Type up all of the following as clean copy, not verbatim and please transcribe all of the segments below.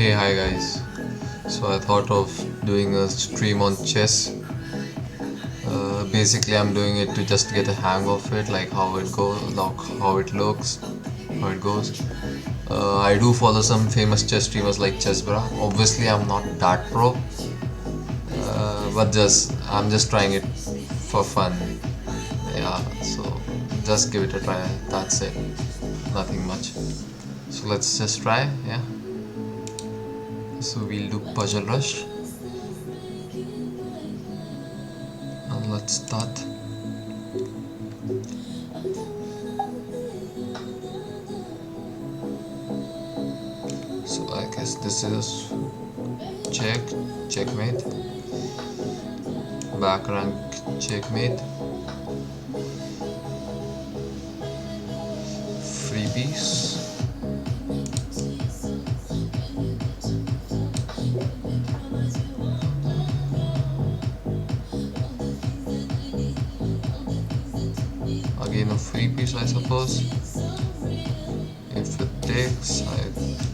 Hey, hi guys. So I thought of doing a stream on chess. Basically, I'm doing it to just get a hang of it, like how it goes, like how it looks, how it goes. I do follow some famous chess streamers like Chessbra. Obviously, I'm not that pro, but just I'm just trying it for fun. Yeah, so just give it a try. That's it. Nothing much. So let's just try. Yeah. So we'll do Puzzle Rush. And let's start. So I guess this is check, checkmate, back rank, checkmate, freebies. Again a freebies, I suppose. If it takes, I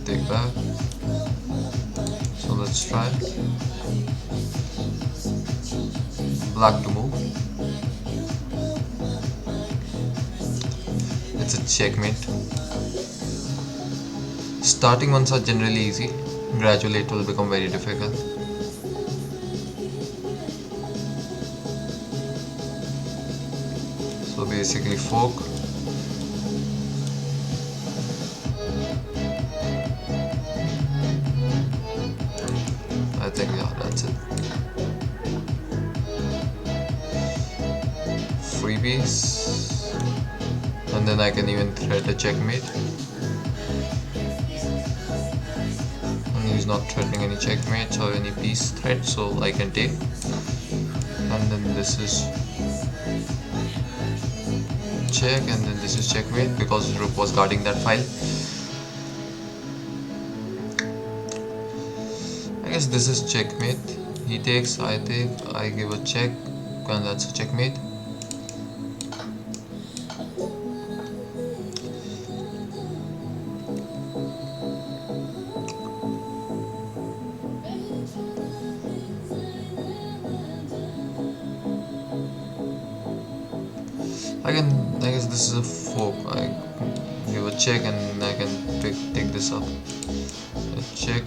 take back. So let's try. Black to move. It's a checkmate. Starting ones are generally easy. Gradually it will become very difficult. So basically fork. I think yeah, that's it. Freebies. And then I can even thread a checkmate. And he's not threatening any checkmates or any piece threat, so I can take. And then this is check, and then this is checkmate because rook was guarding that file. I guess this is checkmate. He takes, I take, I give a check, and that's a checkmate. I guess this is a fork. I give a check and I can take this up. A check.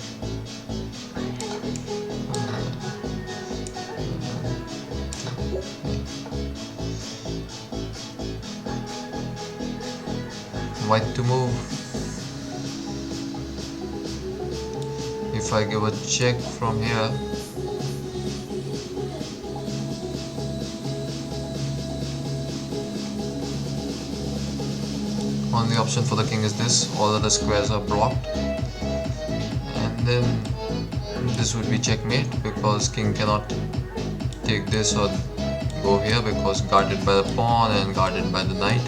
White to move. If I give a check from here, only option for the king is this. All other squares are blocked. And then this would be checkmate because king cannot take this or go here because guarded by the pawn and guarded by the knight.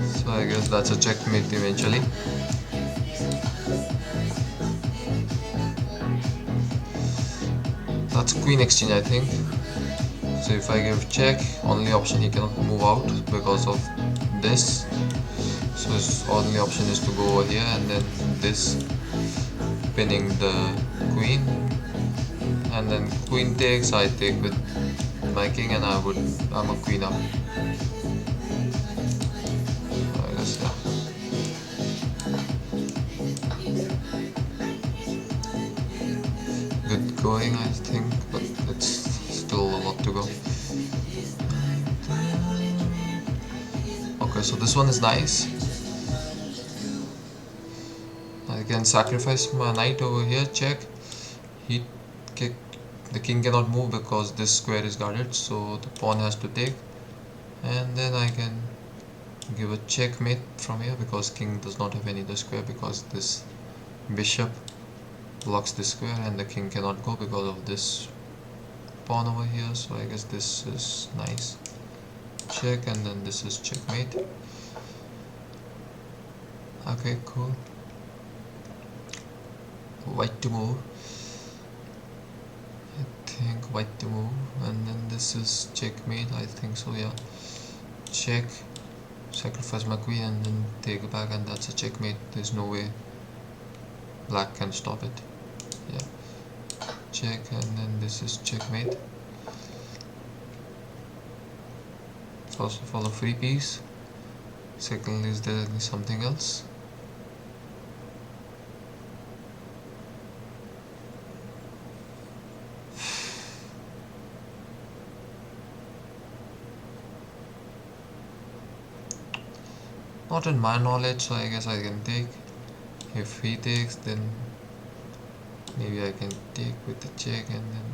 So I guess that's a checkmate eventually. That's queen exchange, I think. So if I give check, only option he cannot move out because of this. So his only option is to go over here and then this, pinning the queen. And then queen takes, I take with my king, and I'm a queen up. I guess yeah. Good going, I think, but it's still a lot to go. Okay, so this one is nice. I can sacrifice my knight over here, check. The king cannot move because this square is guarded, so the pawn has to take. And then I can give a checkmate from here because king does not have any other square because this bishop blocks this square and the king cannot go because of this pawn over here. So I guess this is nice. Check, and then this is checkmate. Okay, cool. White to move. I think white to move, and then this is checkmate, I think so, yeah. Check, sacrifice my queen and then take it back, and that's a checkmate. There's no way Black can stop it. Yeah. Check, and then this is checkmate. First of all, a free piece. Secondly, is there something else? Not in my knowledge, so I guess I can take. If he takes, then maybe I can take with the check, and then,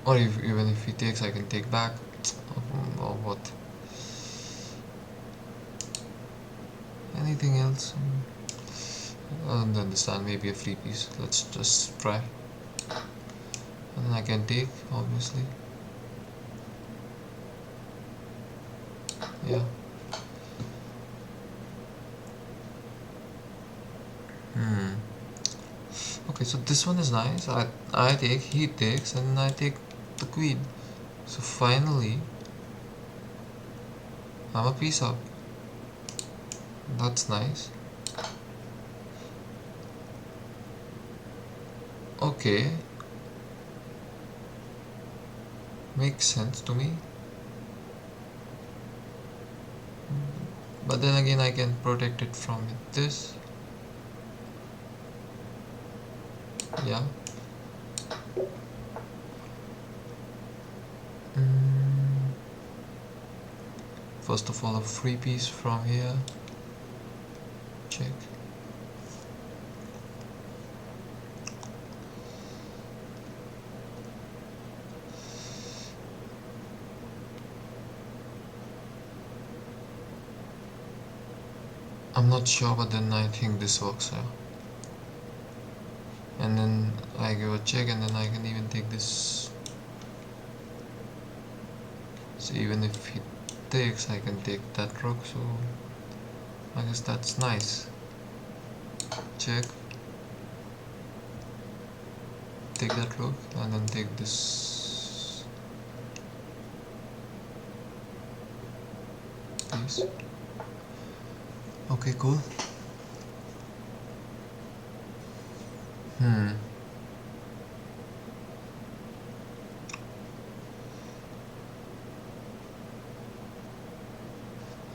or even if he takes, I can take back. Or what? Anything else? I don't understand. Maybe a free piece. Let's just try. And then I can take, obviously. Yeah. Okay, so this one is nice. I take, he takes, and I take the queen. So finally, I'm a piece up. That's nice. Okay. Makes sense to me. But then again, I can protect it from this. Yeah. First of all, a free piece from here. Check. I'm not sure, but then I think this works. Yeah. And then I give a check, and then I can even take this. So even if he takes, I can take that rook, so I guess that's nice. Check. Take that rook, and then take this piece. Okay, cool.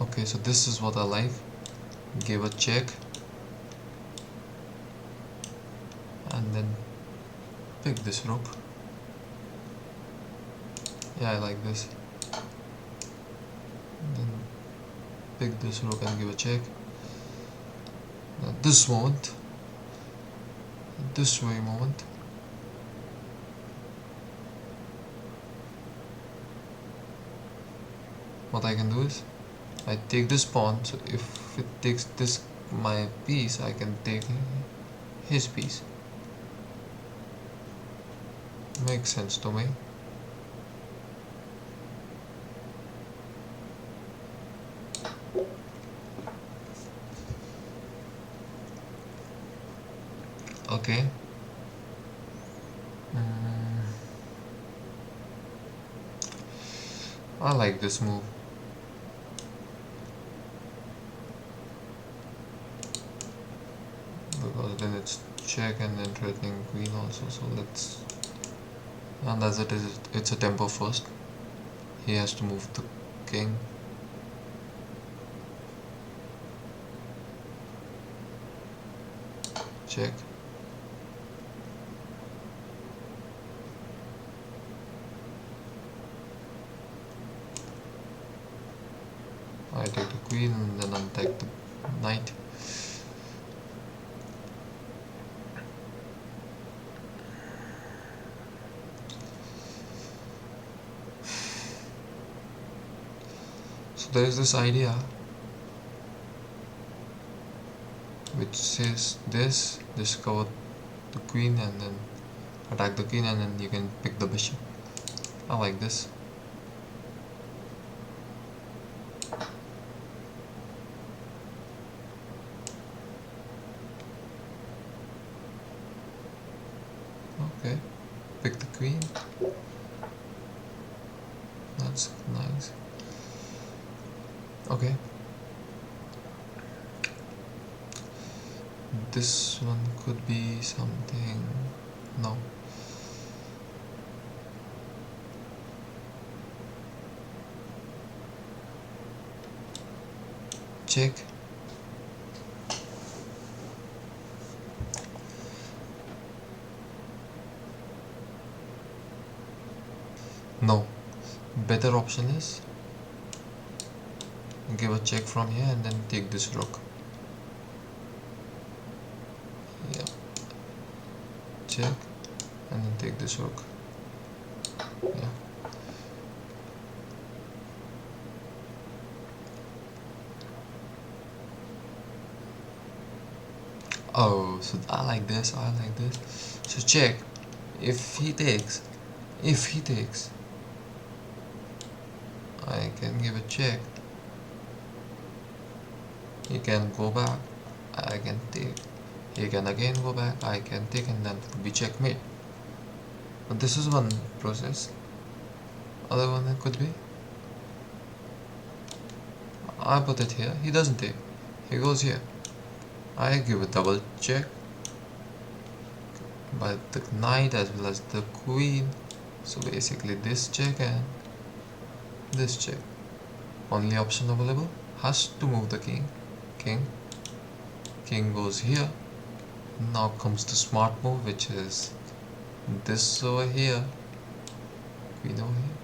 Okay, so this is what I like. Give a check, and then pick this rook. Yeah, I like this. Then pick this rook and give a check. At this moment, this way moment, what I can do is I take this pawn, so if it takes this my piece, I can take his piece. Makes sense to me. Okay. I like this move. Because then it's check and then threatening queen also, so let's, and as it is, it's a tempo first. He has to move the king. Check. I take the queen and then untake the knight. So there is this idea which says this, just cover the queen and then attack the king, and then you can pick the bishop. I like this. Okay, pick the queen. That's nice. Okay. This one could be something. No. Check. No. Better option is give a check from here and then take this rook. Yeah. Check and then take this rook. Yeah. Oh, so I like this, I like this. So check. If he takes, I can give a check. He can go back, I can take. He can again go back, I can take, and then it could be checkmate. But this is one process. Other one it could be, I put it here, he doesn't take. He goes here. I give a double check by the knight as well as the queen. So basically this check and this check. Only option available has to move the king. King goes here. Now comes the smart move, which is this over here, queen over here.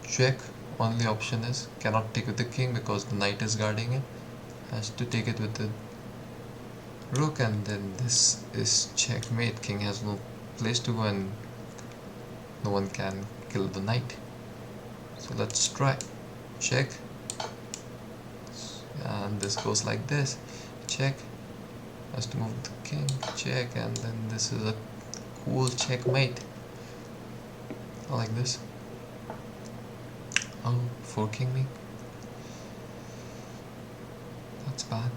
Check. Only option is cannot take with the king because the knight is guarding it. Has to take it with the rook, and then this is checkmate. King has no place to go and no one can kill the knight. So let's try. Check. And this goes like this. Check. Has to move the king. Check. And then this is a cool checkmate. I like this. Oh, forking me. That's bad.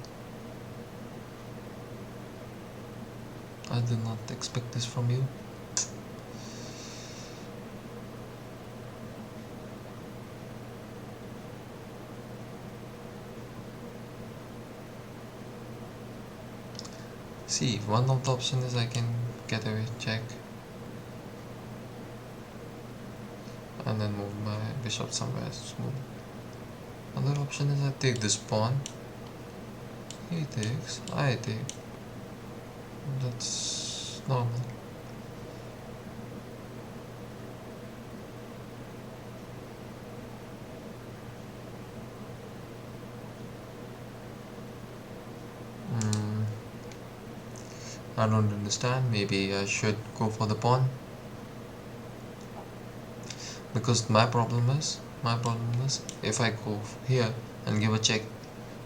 I did not expect this from you. See, one of the options is I can get away, check, and then move my bishop somewhere smooth. Another option is I take this pawn. He takes, I take. That's normal. I don't understand. Maybe I should go for the pawn, because my problem is if I go here and give a check,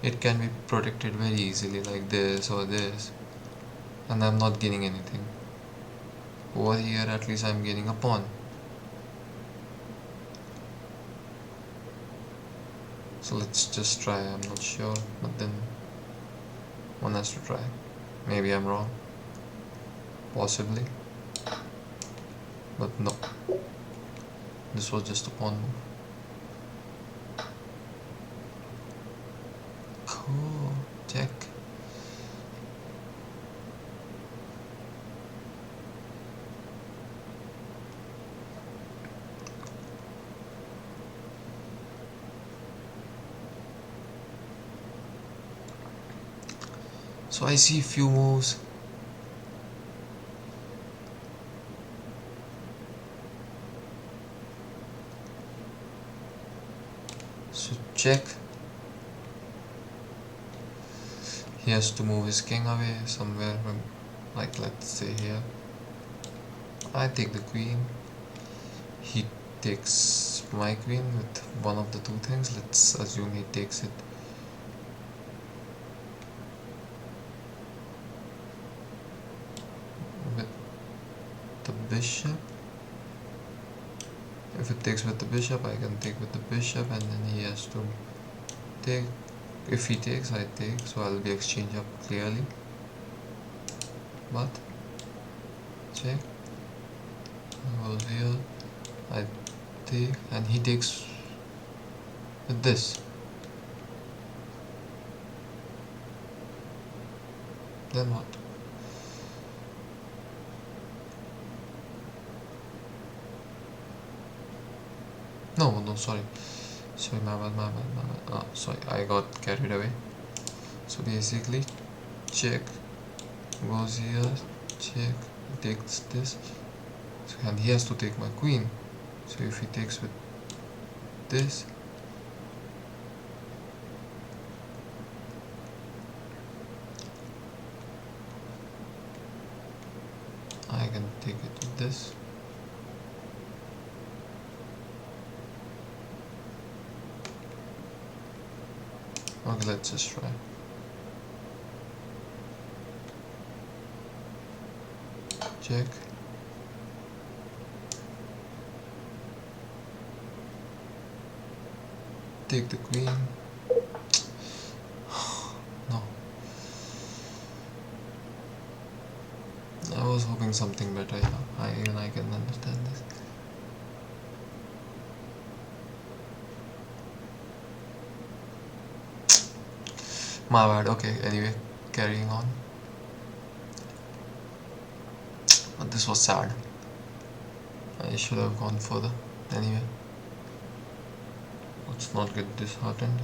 it can be protected very easily like this or this, and I'm not gaining anything. Over here at least I'm gaining a pawn. So let's just try. I'm not sure, but then one has to try. Maybe I'm wrong, possibly, but no, this was just a pawn move. Cool. Check. So I see few moves. So check. He has to move his king away somewhere, like let's say here. I take the queen. He takes my queen with one of the two things. Let's assume he takes it. With the bishop. If it takes with the bishop, I can take with the bishop, and then he has to take. If he takes, I take, so I'll be exchange up clearly. But check. Goes here. I take, and he takes with this. Then what? No, no, sorry. Sorry, my bad. Sorry, I got carried away. So basically, check goes here, check, takes this, so, and he has to take my queen. So if he takes with this, I can take it with this. Okay, let's just try. Check. Take the queen. No. I was hoping something better, yeah. Even I can understand this. My bad, okay, anyway, carrying on. But this was sad. I should have gone further. Anyway, let's not get disheartened.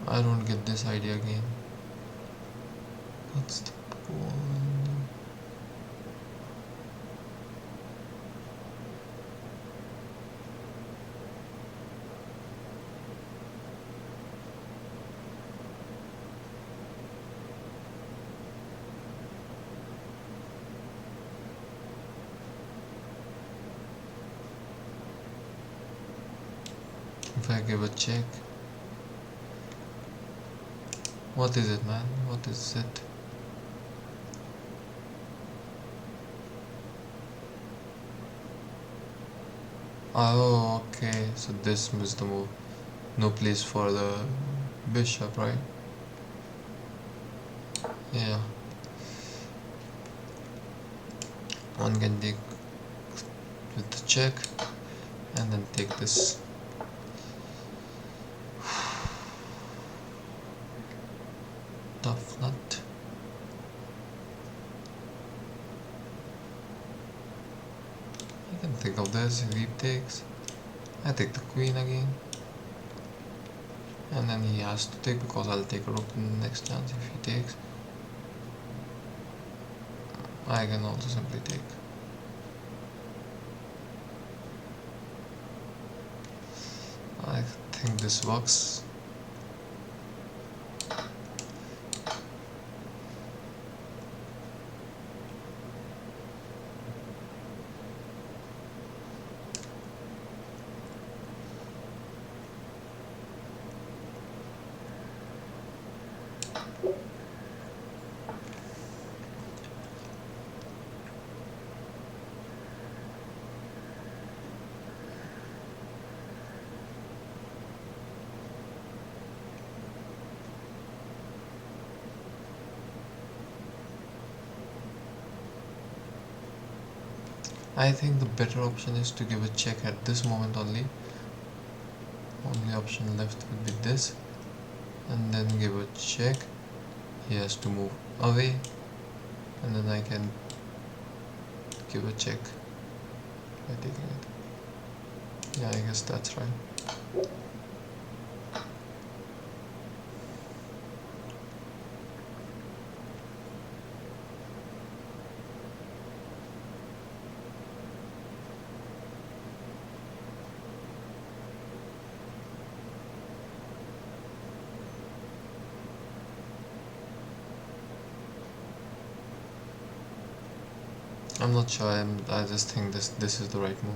I don't get this idea again. What's the point? If I give a check, what is it, man? What is it? Oh, okay. So this missed the move. No place for the bishop, right? Yeah. One can take with the check and then take this. Tough nut. I can think of this. If he takes, I take the queen again. And then he has to take because I'll take a rook in the next chance if he takes. I can also simply take. I think this works. I think the better option is to give a check at this moment only. Only option left would be this, and then give a check. He has to move away, and then I can give a check by taking it. Yeah, I guess that's right. I'm not sure. I just think this is the right move.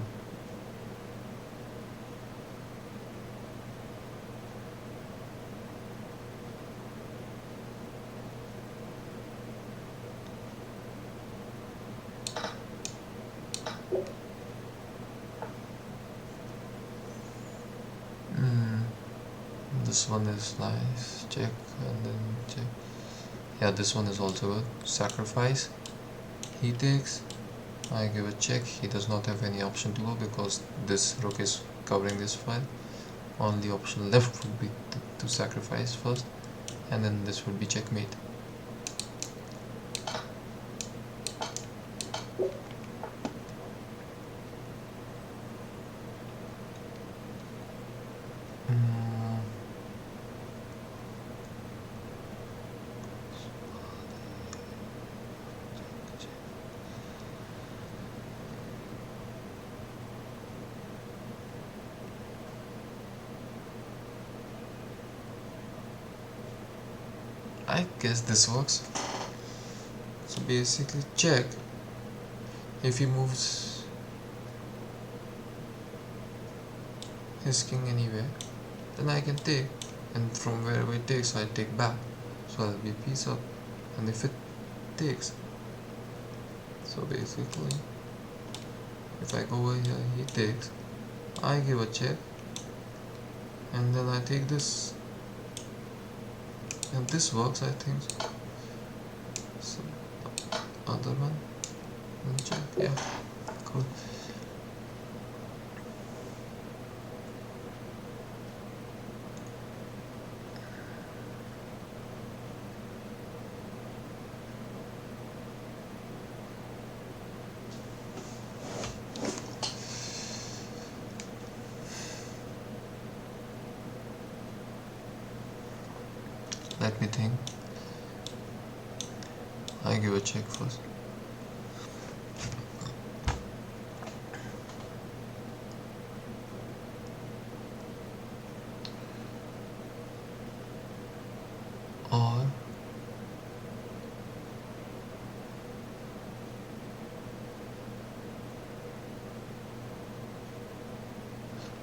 This one is nice. Check and then check. Yeah, this one is also good. Sacrifice. He takes. I give a check. He does not have any option to go because this rook is covering this file. Only option left would be to sacrifice first, and then this would be checkmate. I guess this works. So basically check. If he moves his king anywhere, then I can take, and from wherever it takes I take back, so I'll be piece up. And if it takes, so basically if I go over here, he takes, I give a check, and then I take this, and this works, I think. So other one, and check. Yeah, cool. Let me think. I give a check first. Or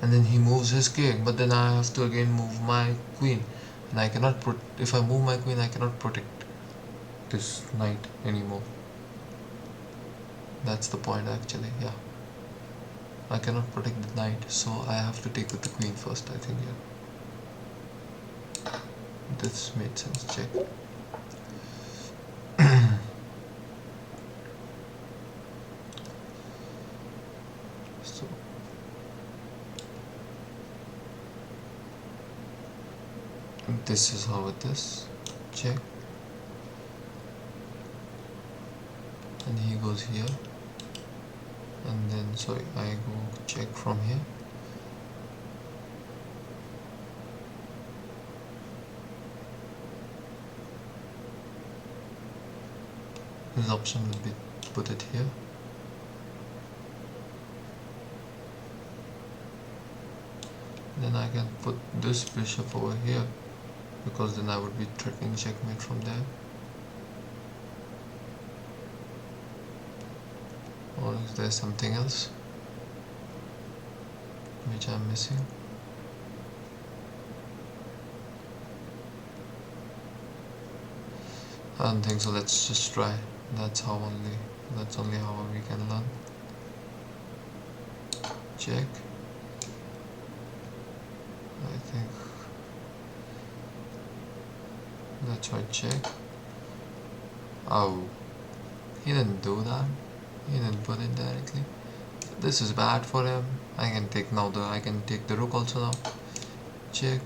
and then he moves his king, but then I have to again move my queen, and I cannot if I move my queen I cannot protect this knight anymore. That's the point actually. Yeah, I cannot protect the knight, so I have to take with the queen first, I think. Yeah, this made sense. Check. So this is how it is. Check. And he goes here, and then sorry, I go check from here. His option will be to put it here. Then I can put this bishop over here, because then I would be threatening checkmate from there. Or is there something else which I'm missing? I don't think so. Let's just try. That's only how we can learn. Check. I think that's right. Check. Oh, he didn't do that. He didn't put it directly. This is bad for him. I can take the rook also now. Check.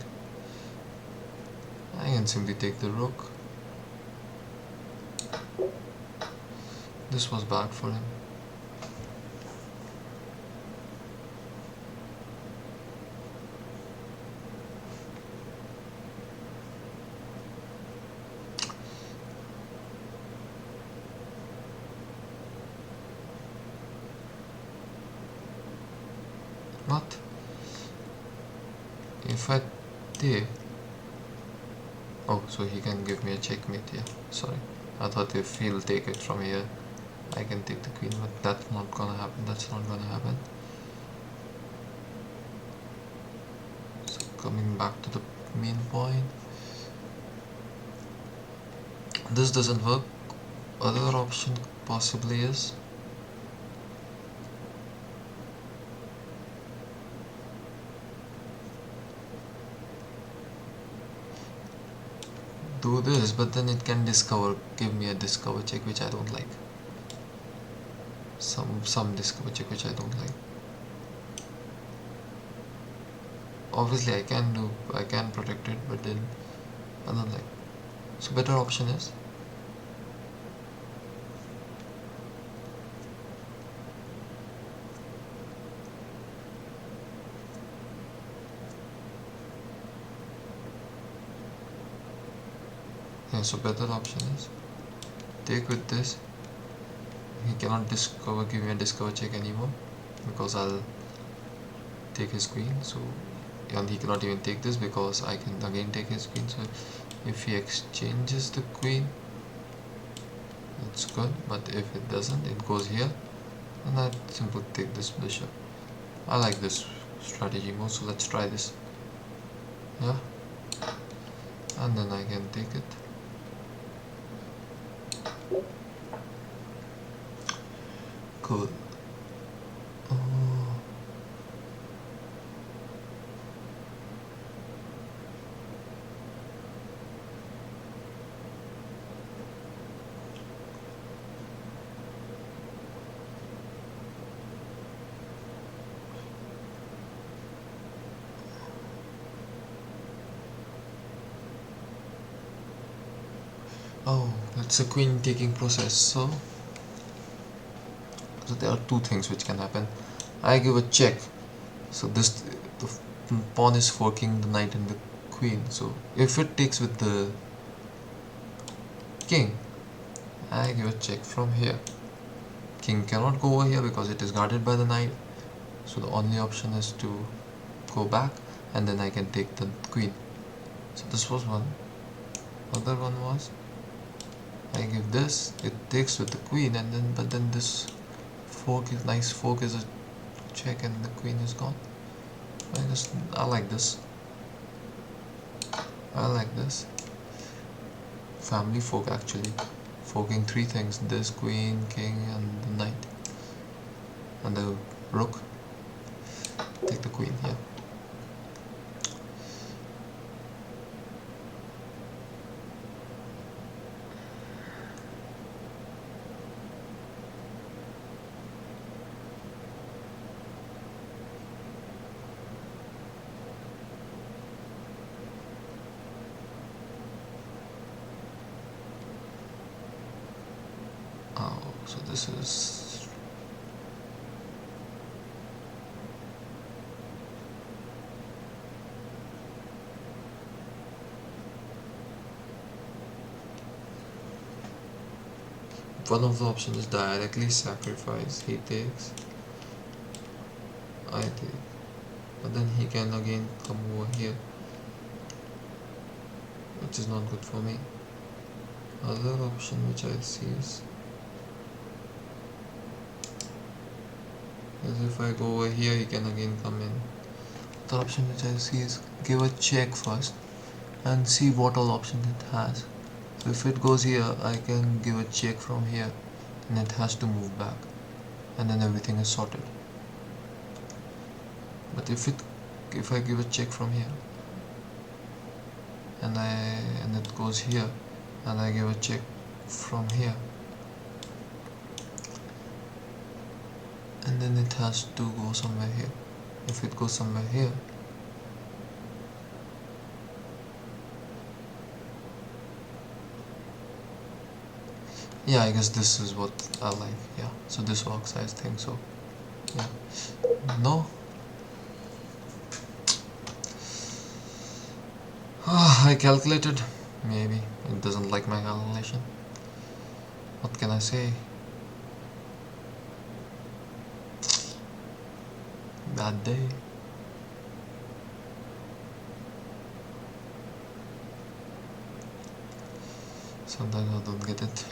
I can simply take the rook. This was bad for him. What? If I take... Oh, so he can give me a checkmate, yeah. Sorry. I thought if he'll take it from here, I can take the queen, but that's not gonna happen. That's not gonna happen. So coming back to the main point. This doesn't work. Other option possibly is do this, but then it can give me a discover check which I don't like. Some discover check which I don't like. Obviously I can protect it, but then I don't like. So better option is yeah, so better option is take with this. He cannot give me a discover check anymore because I'll take his queen. So and he cannot even take this because I can again take his queen. So if he exchanges the queen, it's good, but if it doesn't, it goes here, and I simply take this bishop. I like this strategy more, so let's try this. Yeah, and then I can take it. Cool. Oh, it's a queen taking process. So there are two things which can happen. I give a check. So the pawn is forking the knight and the queen. So if it takes with the king, I give a check from here. King cannot go over here because it is guarded by the knight. So the only option is to go back, and then I can take the queen. So this was one. Other one was I give this, it takes with the queen, and then but then this nice fork is a check, and the queen is gone. I like this. I like this. Family fork actually. Forking three things: this, queen, king, and the knight. And the rook. Take the queen, yeah. Oh, so this is one of the options is directly sacrifice. He takes, I take, but then he can again come over here, which is not good for me. Other option which I see is if I go over here, he can again come in. The option which I see is give a check first and see what all options it has. So if it goes here, I can give a check from here, and it has to move back, and then everything is sorted. But if I give a check from here, and it goes here, and I give a check from here, and then it has to go somewhere here. If it goes somewhere here, yeah, I guess this is what I like. Yeah, so this works, I think so. Yeah, no. I calculated. Maybe it doesn't like my calculation. What can I say? Bad day. Sometimes I don't get it.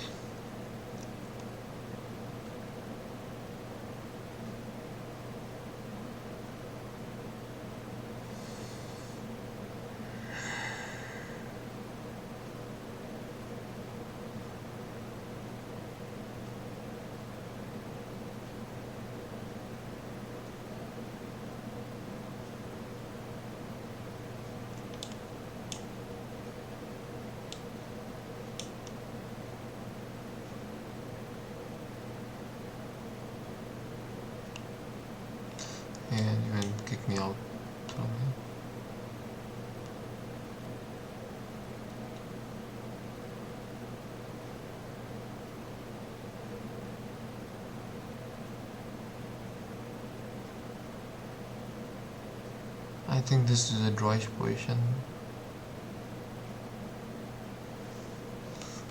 kick me out from here. I think this is a drawish position,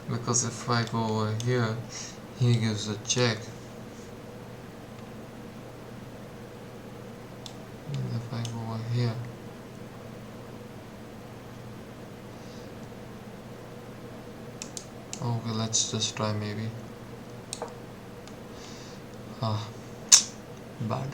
because if I go over here, he gives a check, and if I go over here, okay, let's just try maybe. Ah, bad.